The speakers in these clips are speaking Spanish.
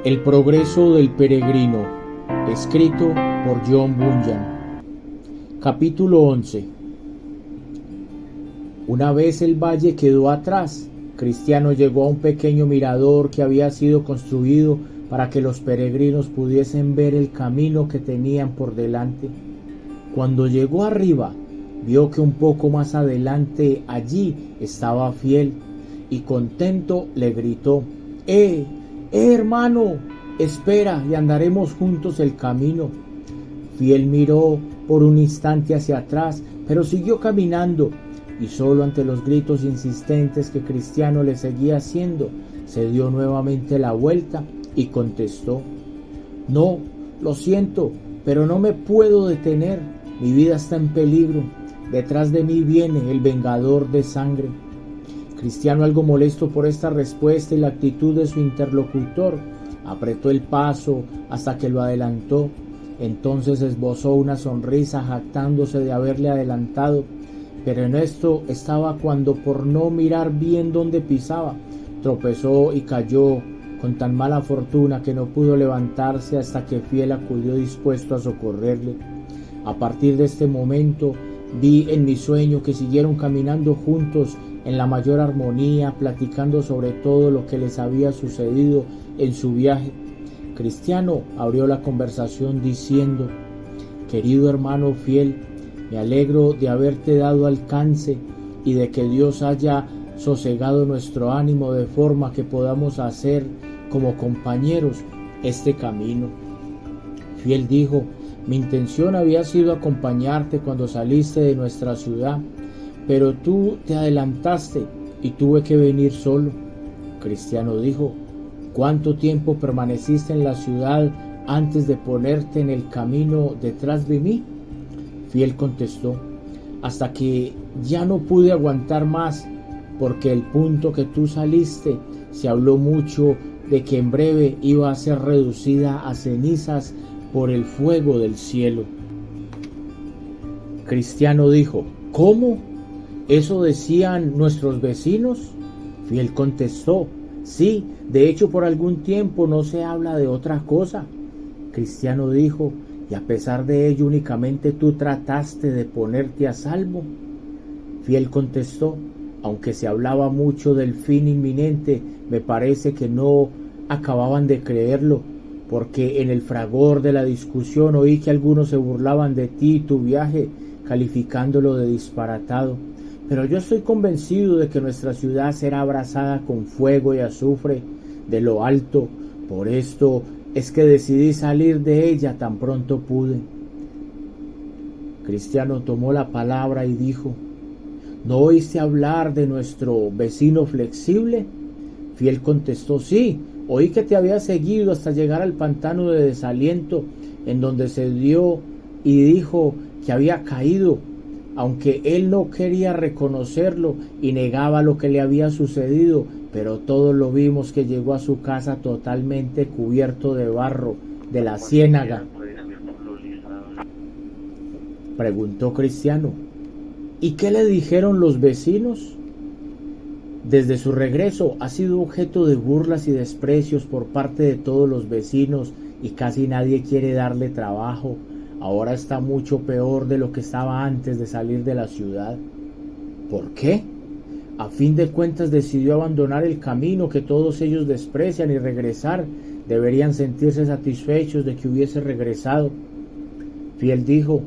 El progreso del peregrino, escrito por John Bunyan. Capítulo 11. Una vez el valle quedó atrás, Cristiano llegó a un pequeño mirador que había sido construido para que los peregrinos pudiesen ver el camino que tenían por delante. Cuando llegó arriba, vio que un poco más adelante allí estaba Fiel, y contento le gritó: hermano, espera y andaremos juntos el camino. Fiel miró por un instante hacia atrás, pero siguió caminando, y solo ante los gritos insistentes que Cristiano le seguía haciendo, se dio nuevamente la vuelta y contestó: no, lo siento, pero no me puedo detener, mi vida está en peligro, detrás de mí viene el vengador de sangre. Cristiano, algo molesto por esta respuesta y la actitud de su interlocutor, apretó el paso hasta que lo adelantó. Entonces esbozó una sonrisa jactándose de haberle adelantado, pero en esto estaba cuando, por no mirar bien dónde pisaba, tropezó y cayó con tan mala fortuna que no pudo levantarse hasta que Fiel acudió dispuesto a socorrerle. A partir de este momento vi en mi sueño que siguieron caminando juntos en la mayor armonía, platicando sobre todo lo que les había sucedido en su viaje. Cristiano abrió la conversación diciendo: querido hermano Fiel, me alegro de haberte dado alcance y de que Dios haya sosegado nuestro ánimo de forma que podamos hacer como compañeros este camino. Fiel dijo: mi intención había sido acompañarte cuando saliste de nuestra ciudad, pero tú te adelantaste y tuve que venir solo. Cristiano dijo: ¿cuánto tiempo permaneciste en la ciudad antes de ponerte en el camino detrás de mí? Fiel contestó: hasta que ya no pude aguantar más, porque el punto que tú saliste se habló mucho de que en breve iba a ser reducida a cenizas por el fuego del cielo. Cristiano dijo: ¿cómo? ¿Eso decían nuestros vecinos? Fiel contestó: sí, de hecho por algún tiempo no se habla de otra cosa. Cristiano dijo: ¿y a pesar de ello únicamente tú trataste de ponerte a salvo? Fiel contestó: aunque se hablaba mucho del fin inminente, me parece que no acababan de creerlo, porque en el fragor de la discusión oí que algunos se burlaban de ti y tu viaje, calificándolo de disparatado. Pero yo estoy convencido de que nuestra ciudad será abrasada con fuego y azufre de lo alto. Por esto es que decidí salir de ella tan pronto pude. Cristiano tomó la palabra y dijo: ¿no oíste hablar de nuestro vecino Flexible? Fiel contestó: sí, oí que te había seguido hasta llegar al pantano de Desaliento, en donde se dio y dijo que había caído, aunque él no quería reconocerlo y negaba lo que le había sucedido, pero todos lo vimos que llegó a su casa totalmente cubierto de barro de la ciénaga. Preguntó Cristiano: ¿y qué le dijeron los vecinos? Desde su regreso ha sido objeto de burlas y desprecios por parte de todos los vecinos y casi nadie quiere darle trabajo. Ahora está mucho peor de lo que estaba antes de salir de la ciudad. ¿Por qué? A fin de cuentas decidió abandonar el camino que todos ellos desprecian y regresar. Deberían sentirse satisfechos de que hubiese regresado. Fiel dijo: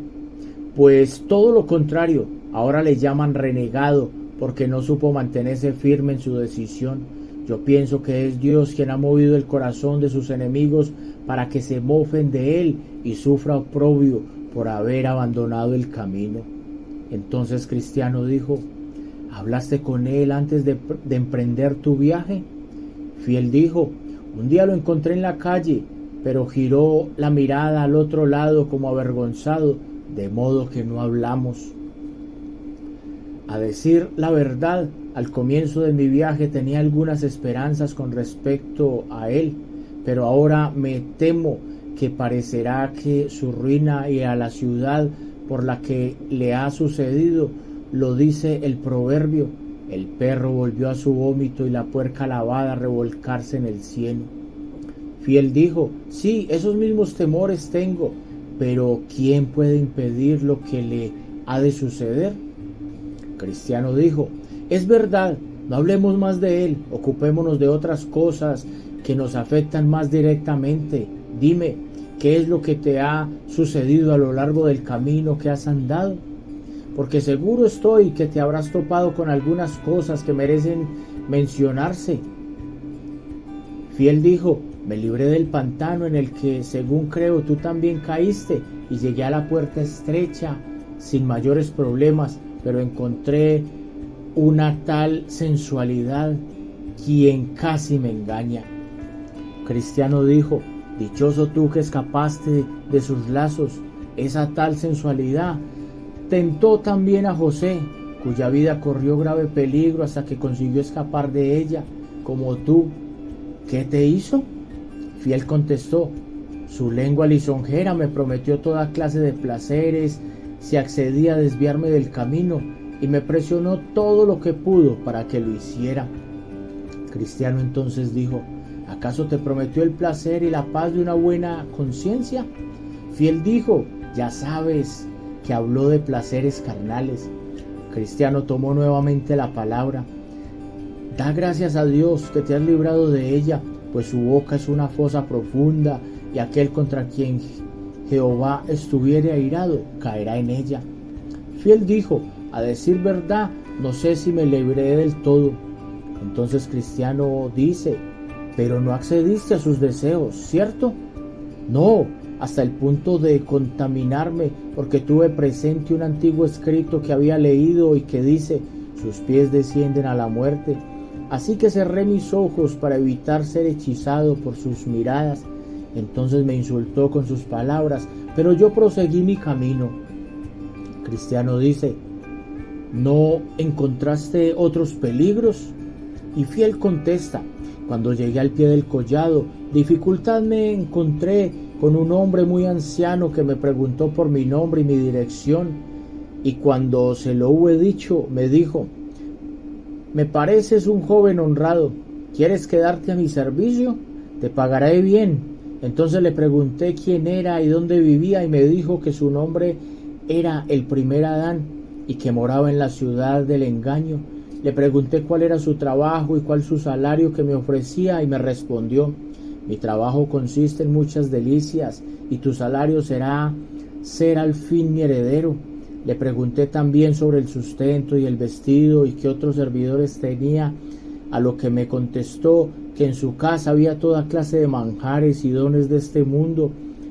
pues todo lo contrario, ahora le llaman renegado porque no supo mantenerse firme en su decisión. Yo pienso que es Dios quien ha movido el corazón de sus enemigos para que se mofen de él y sufra oprobio por haber abandonado el camino. Entonces Cristiano dijo: ¿hablaste con él antes de emprender tu viaje? Fiel dijo: un día lo encontré en la calle, pero giró la mirada al otro lado como avergonzado, de modo que no hablamos. A decir la verdad, al comienzo de mi viaje tenía algunas esperanzas con respecto a él, pero ahora me temo que parecerá que su ruina y a la ciudad por la que le ha sucedido, lo dice el proverbio: el perro volvió a su vómito y la puerca lavada a revolcarse en el cieno. Fiel dijo: sí, esos mismos temores tengo, pero ¿quién puede impedir lo que le ha de suceder? Cristiano dijo: es verdad, no hablemos más de él, ocupémonos de otras cosas que nos afectan más directamente. Dime, ¿qué es lo que te ha sucedido a lo largo del camino que has andado? Porque seguro estoy que te habrás topado con algunas cosas que merecen mencionarse. Fiel dijo: me libré del pantano en el que, según creo, tú también caíste, y llegué a la puerta estrecha sin mayores problemas, pero encontré una tal sensualidad quien casi me engaña. Cristiano dijo: dichoso tú que escapaste de sus lazos. Esa tal sensualidad tentó también a José, cuya vida corrió grave peligro hasta que consiguió escapar de ella, como tú. ¿Qué te hizo? Fiel contestó: su lengua lisonjera me prometió toda clase de placeres si accedía a desviarme del camino, y me presionó todo lo que pudo para que lo hiciera. Cristiano entonces dijo: ¿acaso te prometió el placer y la paz de una buena conciencia? Fiel dijo: ya sabes que habló de placeres carnales. Cristiano tomó nuevamente la palabra: da gracias a Dios que te has librado de ella, pues su boca es una fosa profunda, y aquel contra quien Jehová estuviere airado caerá en ella. Fiel dijo: a decir verdad, no sé si me libré del todo. Entonces Cristiano dice: pero no accediste a sus deseos, ¿cierto? No, hasta el punto de contaminarme, porque tuve presente un antiguo escrito que había leído y que dice: sus pies descienden a la muerte. Así que cerré mis ojos para evitar ser hechizado por sus miradas. Entonces me insultó con sus palabras, pero yo proseguí mi camino. Cristiano dice: ¿no encontraste otros peligros? Y Fiel contesta: cuando llegué al pie del collado, dificultad me encontré con un hombre muy anciano que me preguntó por mi nombre y mi dirección, y cuando se lo hube dicho, me dijo: me pareces un joven honrado, ¿quieres quedarte a mi servicio? Te pagaré bien. Entonces le pregunté quién era y dónde vivía, y me dijo que su nombre era el primer Adán y que moraba en la ciudad del engaño. Le pregunté cuál era su trabajo y cuál su salario que me ofrecía, y me respondió: mi trabajo consiste en muchas delicias, y tu salario será ser al fin mi heredero. Le pregunté también sobre el sustento y el vestido y qué otros servidores tenía, a lo que me contestó que en su casa había toda clase de manjares y dones de este mundo,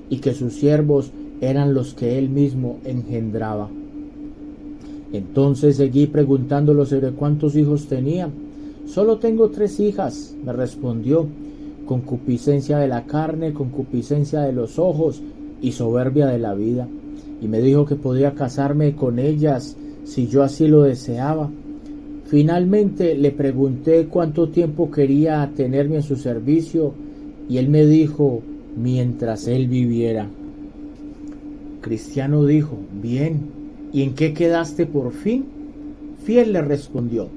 y que sus siervos eran los que él mismo engendraba. Entonces seguí preguntándolo sobre cuántos hijos tenía. Solo tengo 3 hijas, me respondió: concupiscencia de la carne, concupiscencia de los ojos y soberbia de la vida. Y me dijo que podía casarme con ellas si yo así lo deseaba. Finalmente le pregunté cuánto tiempo quería tenerme en su servicio, y él me dijo: mientras él viviera. Cristiano dijo: bien, ¿y en qué quedaste por fin? Fiel le respondió: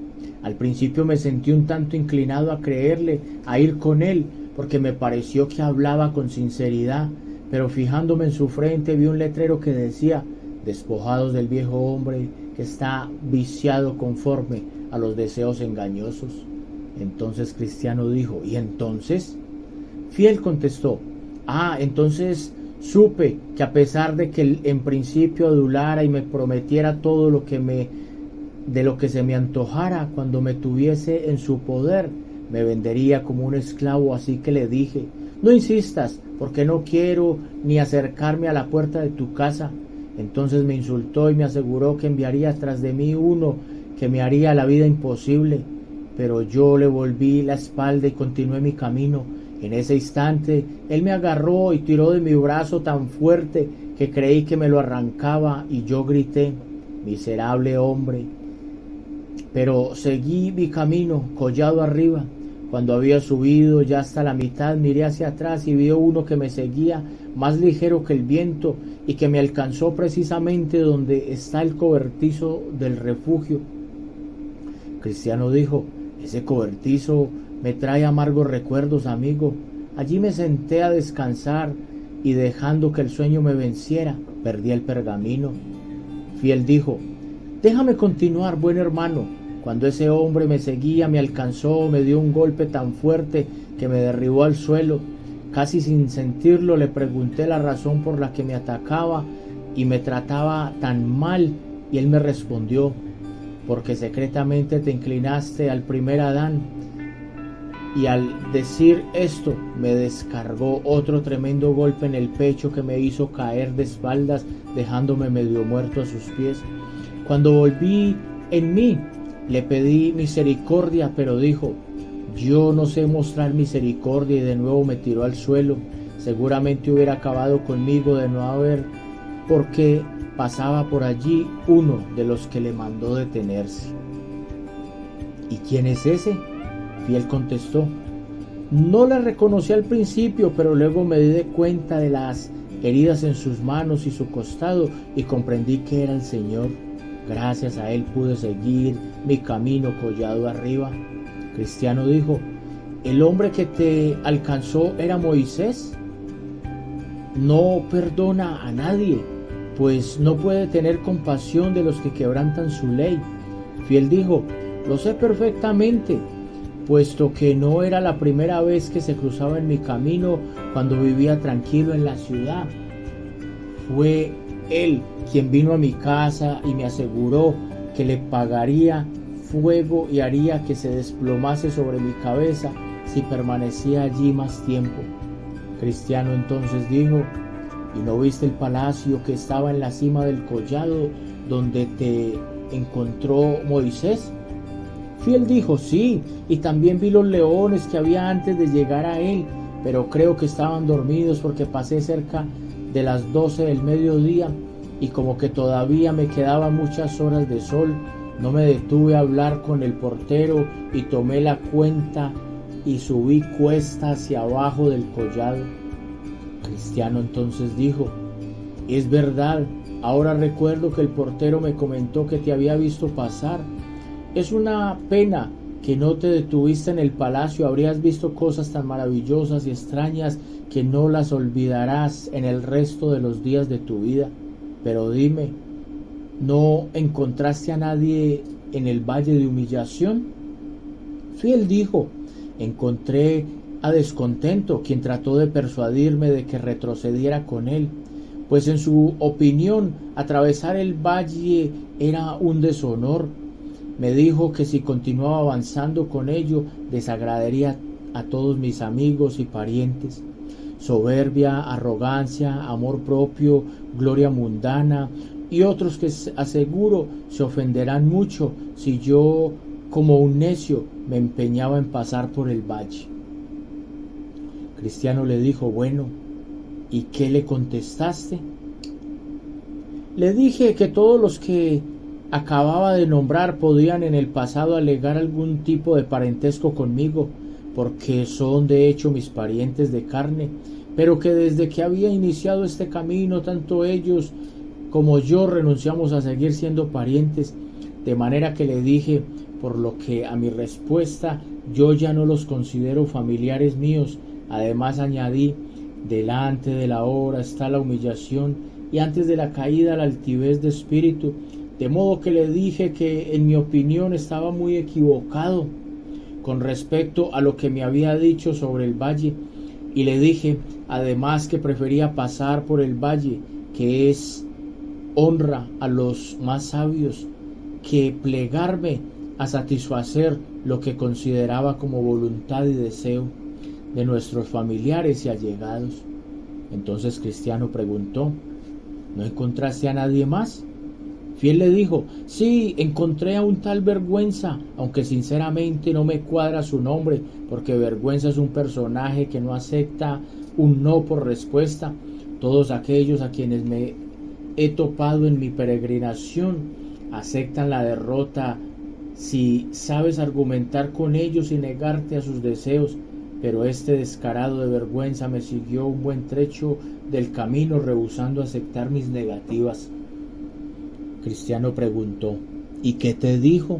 al principio me sentí un tanto inclinado a creerle, a ir con él, porque me pareció que hablaba con sinceridad, pero fijándome en su frente vi un letrero que decía: despojados del viejo hombre que está viciado conforme a los deseos engañosos. Entonces Cristiano dijo: ¿y entonces? Fiel contestó: entonces supe que a pesar de que él en principio adulara y me prometiera todo de lo que se me antojara, cuando me tuviese en su poder, me vendería como un esclavo. Así que le dije: no insistas, porque no quiero ni acercarme a la puerta de tu casa. Entonces me insultó y me aseguró que enviaría tras de mí uno que me haría la vida imposible. Pero yo le volví la espalda y continué mi camino. En ese instante él me agarró y tiró de mi brazo tan fuerte que creí que me lo arrancaba, y yo grité: miserable hombre. Pero seguí mi camino collado arriba. Cuando había subido ya hasta la mitad, miré hacia atrás y vi uno que me seguía, más ligero que el viento, y que me alcanzó precisamente donde está el cobertizo del refugio. Cristiano dijo: ese cobertizo me trae amargos recuerdos, amigo. Allí me senté a descansar y dejando que el sueño me venciera, perdí el pergamino. Fiel dijo: déjame continuar, buen hermano. Cuando ese hombre me seguía, me alcanzó, me dio un golpe tan fuerte que me derribó al suelo. Casi sin sentirlo le pregunté la razón por la que me atacaba y me trataba tan mal, y él me respondió: porque secretamente te inclinaste al primer Adán. Y al decir esto me descargó otro tremendo golpe en el pecho que me hizo caer de espaldas, dejándome medio muerto a sus pies. Cuando volví en mí, le pedí misericordia, pero dijo: yo no sé mostrar misericordia, y de nuevo me tiró al suelo. Seguramente hubiera acabado conmigo de no haber, porque pasaba por allí uno de los que le mandó detenerse. ¿Y quién es ese? Fiel contestó: no la reconocí al principio, pero luego me di cuenta de las heridas en sus manos y su costado y comprendí que era el Señor. Gracias a él pude seguir mi camino collado arriba. Cristiano dijo: ¿el hombre que te alcanzó era Moisés? No perdona a nadie, pues no puede tener compasión de los que quebrantan su ley. Fiel dijo: lo sé perfectamente, puesto que no era la primera vez que se cruzaba en mi camino cuando vivía tranquilo en la ciudad. Fue él quien vino a mi casa y me aseguró que le pagaría fuego y haría que se desplomase sobre mi cabeza si permanecía allí más tiempo. Cristiano entonces dijo: ¿y no viste el palacio que estaba en la cima del collado donde te encontró Moisés? Fiel dijo: sí, y también vi los leones que había antes de llegar a él, pero creo que estaban dormidos porque pasé cerca de las 12 del mediodía y como que todavía me quedaban muchas horas de sol, no me detuve a hablar con el portero y tomé la cuenta y subí cuesta hacia abajo del collado. Cristiano entonces dijo: es verdad, ahora recuerdo que el portero me comentó que te había visto pasar. Es una pena que no te detuviste en el palacio, habrías visto cosas tan maravillosas y extrañas que no las olvidarás en el resto de los días de tu vida. Pero dime, ¿no encontraste a nadie en el valle de humillación? Fiel dijo: encontré a Descontento, quien trató de persuadirme de que retrocediera con él, pues en su opinión atravesar el valle era un deshonor. Me dijo que si continuaba avanzando con ello desagradaría a todos mis amigos y parientes. Soberbia, arrogancia, amor propio, gloria mundana y otros que aseguro se ofenderán mucho si yo, como un necio, me empeñaba en pasar por el valle. Cristiano le dijo: bueno, ¿y qué le contestaste? Le dije que todos los que acababa de nombrar podían en el pasado alegar algún tipo de parentesco conmigo, porque son de hecho mis parientes de carne, pero que desde que había iniciado este camino, tanto ellos como yo renunciamos a seguir siendo parientes, de manera que le dije, por lo que a mi respuesta, yo ya no los considero familiares míos. Además añadí: delante de la hora está la humillación y antes de la caída la altivez de espíritu. De modo que le dije que en mi opinión estaba muy equivocado con respecto a lo que me había dicho sobre el valle, y le dije además que prefería pasar por el valle, que es honra a los más sabios, que plegarme a satisfacer lo que consideraba como voluntad y deseo de nuestros familiares y allegados. Entonces Cristiano preguntó: ¿no encontraste a nadie más? Fiel le dijo: sí, encontré a un tal Vergüenza, aunque sinceramente no me cuadra su nombre, porque Vergüenza es un personaje que no acepta un no por respuesta. Todos aquellos a quienes me he topado en mi peregrinación aceptan la derrota si sabes argumentar con ellos y negarte a sus deseos, pero este descarado de Vergüenza me siguió un buen trecho del camino rehusando aceptar mis negativas. Cristiano preguntó: ¿y qué te dijo?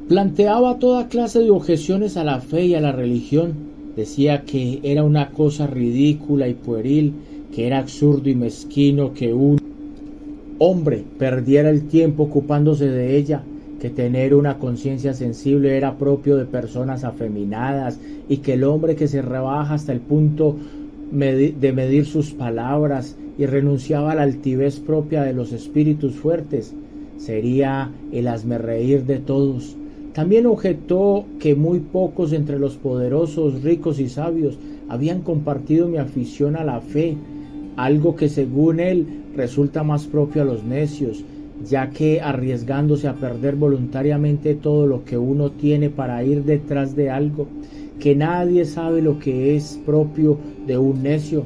Planteaba toda clase de objeciones a la fe y a la religión, Decía que era una cosa ridícula y pueril, que era absurdo y mezquino que un hombre perdiera el tiempo ocupándose de ella, que tener una conciencia sensible era propio de personas afeminadas y que el hombre que se rebaja hasta el punto de medir sus palabras y renunciaba a la altivez propia de los espíritus fuertes sería el hazmerreír de todos. También objetó que muy pocos entre los poderosos, ricos y sabios habían compartido mi afición a la fe, algo que según él resulta más propio a los necios, ya que arriesgándose a perder voluntariamente todo lo que uno tiene para ir detrás de algo, que nadie sabe lo que es propio de un necio.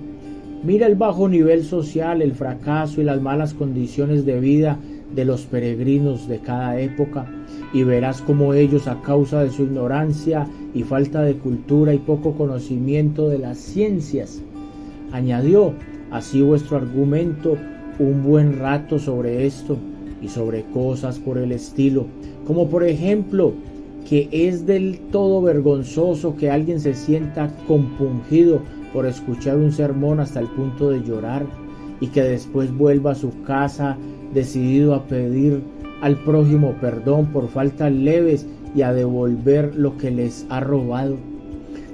Mira el bajo nivel social, el fracaso y las malas condiciones de vida de los peregrinos de cada época, y verás cómo ellos, a causa de su ignorancia y falta de cultura y poco conocimiento de las ciencias, añadió, así vuestro argumento un buen rato sobre esto y sobre cosas por el estilo, como por ejemplo que es del todo vergonzoso que alguien se sienta compungido por escuchar un sermón hasta el punto de llorar y que después vuelva a su casa decidido a pedir al prójimo perdón por faltas leves y a devolver lo que les ha robado.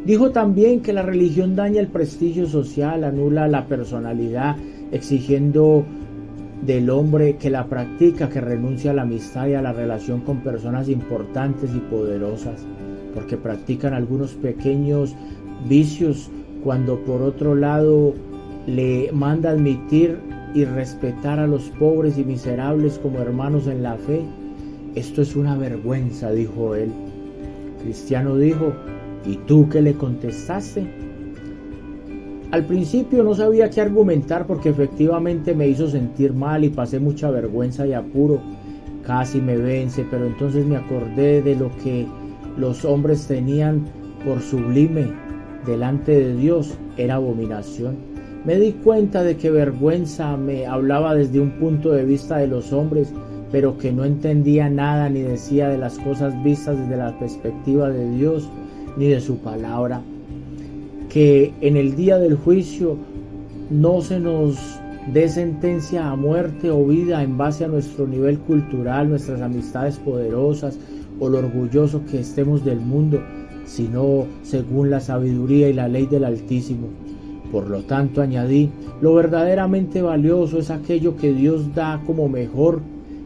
Dijo también que la religión daña el prestigio social, anula la personalidad, exigiendo del hombre que la practica que renuncie a la amistad y a la relación con personas importantes y poderosas, porque practican algunos pequeños vicios cuando por otro lado le manda admitir y respetar a los pobres y miserables como hermanos en la fe. Esto es una vergüenza, dijo él. Cristiano dijo, ¿y tú qué le contestaste? Al principio no sabía qué argumentar porque efectivamente me hizo sentir mal y pasé mucha vergüenza y apuro. Casi me vence, pero entonces me acordé de lo que los hombres tenían por sublime delante de Dios, era abominación. Me di cuenta de que vergüenza me hablaba desde un punto de vista de los hombres, pero que no entendía nada ni decía de las cosas vistas desde la perspectiva de Dios ni de su palabra. Que en el día del juicio no se nos dé sentencia a muerte o vida en base a nuestro nivel cultural, nuestras amistades poderosas o lo orgulloso que estemos del mundo, sino según la sabiduría y la ley del Altísimo. Por lo tanto, añadí, lo verdaderamente valioso es aquello que Dios da como mejor,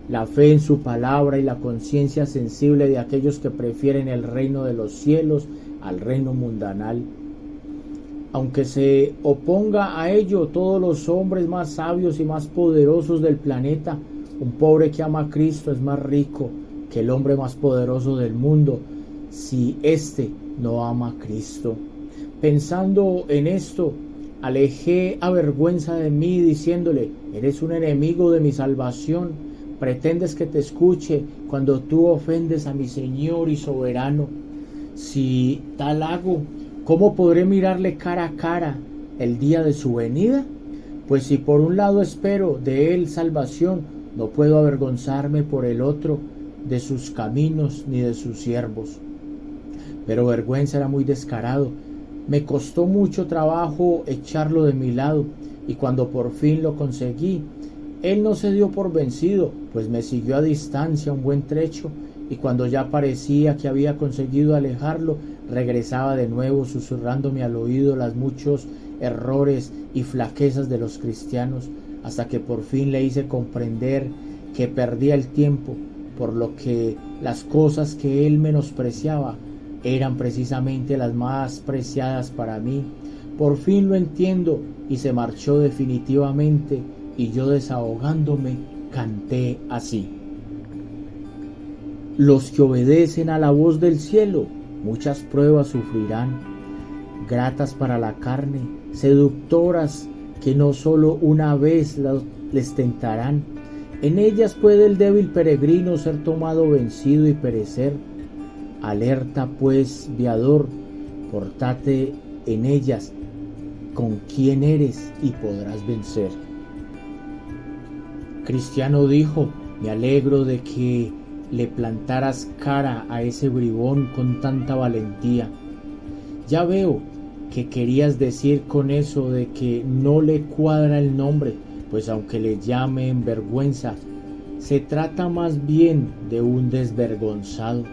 la fe en su palabra y la conciencia sensible de aquellos que prefieren el reino de los cielos al reino mundanal. Aunque se oponga a ello todos los hombres más sabios y más poderosos del planeta, un pobre que ama a Cristo es más rico que el hombre más poderoso del mundo, si éste no ama a Cristo. Pensando en esto, alejé a vergüenza de mí diciéndole, eres un enemigo de mi salvación, pretendes que te escuche cuando tú ofendes a mi Señor y soberano. Si tal hago, ¿cómo podré mirarle cara a cara el día de su venida? Pues si por un lado espero de él salvación, no puedo avergonzarme por el otro de sus caminos ni de sus siervos. Pero vergüenza era muy descarado. Me costó mucho trabajo echarlo de mi lado, y cuando por fin lo conseguí, él no se dio por vencido, pues me siguió a distancia un buen trecho, y cuando ya parecía que había conseguido alejarlo, regresaba de nuevo susurrándome al oído los muchos errores y flaquezas de los cristianos, hasta que por fin le hice comprender que perdía el tiempo, por lo que las cosas que él menospreciaba eran precisamente las más preciadas para mí. Por fin lo entiendo, y se marchó definitivamente, y yo, desahogándome, canté así: los que obedecen a la voz del cielo muchas pruebas sufrirán, gratas para la carne, seductoras que no solo una vez les tentarán. En ellas puede el débil peregrino ser tomado vencido y perecer. Alerta pues, viador, portate en ellas con quién eres y podrás vencer. Cristiano dijo, me alegro de que le plantaras cara a ese bribón con tanta valentía. Ya veo ¿Qué querías decir con eso de que no le cuadra el nombre? Pues aunque le llamen vergüenza, se trata más bien de un desvergonzado,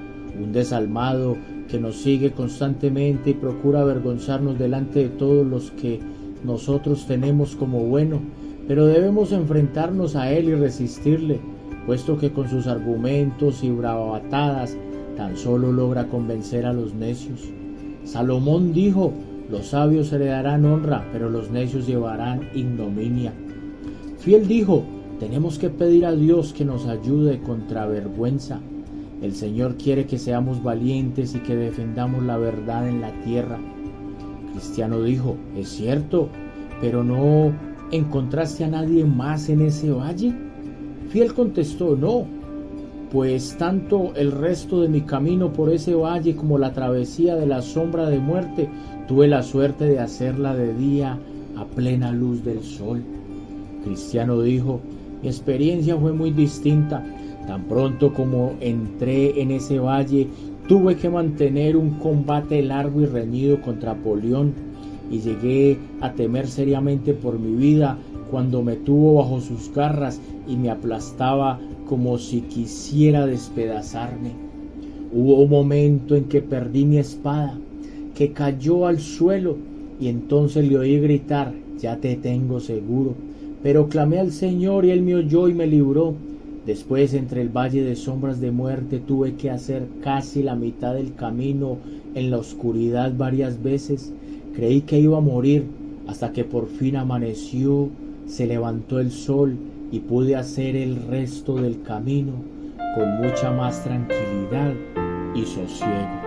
un desalmado que nos sigue constantemente y procura avergonzarnos delante de todos los que nosotros tenemos como bueno, pero debemos enfrentarnos a él y resistirle, puesto que con sus argumentos y bravatadas tan solo logra convencer a los necios. Salomón dijo: los sabios heredarán honra, pero los necios llevarán ignominia. Fiel dijo: tenemos que pedir a Dios que nos ayude contra vergüenza. El Señor quiere que seamos valientes y que defendamos la verdad en la tierra. Cristiano dijo: es cierto, pero ¿no encontraste a nadie más en ese valle? Fiel contestó: no, pues tanto el resto de mi camino por ese valle como la travesía de la sombra de muerte tuve la suerte de hacerla de día a plena luz del sol. Cristiano dijo: mi experiencia fue muy distinta. Tan pronto como entré en ese valle, tuve que mantener un combate largo y reñido contra Polión, y llegué a temer seriamente por mi vida cuando me tuvo bajo sus garras y me aplastaba como si quisiera despedazarme. Hubo un momento en que perdí mi espada, que cayó al suelo, y entonces le oí gritar: ya te tengo seguro. Pero clamé al Señor y Él me oyó y me libró. Después, entre el valle de sombras de muerte, tuve que hacer casi la mitad del camino en la oscuridad varias veces. Creí que iba a morir hasta que por fin amaneció, se levantó el sol y pude hacer el resto del camino con mucha más tranquilidad y sosiego.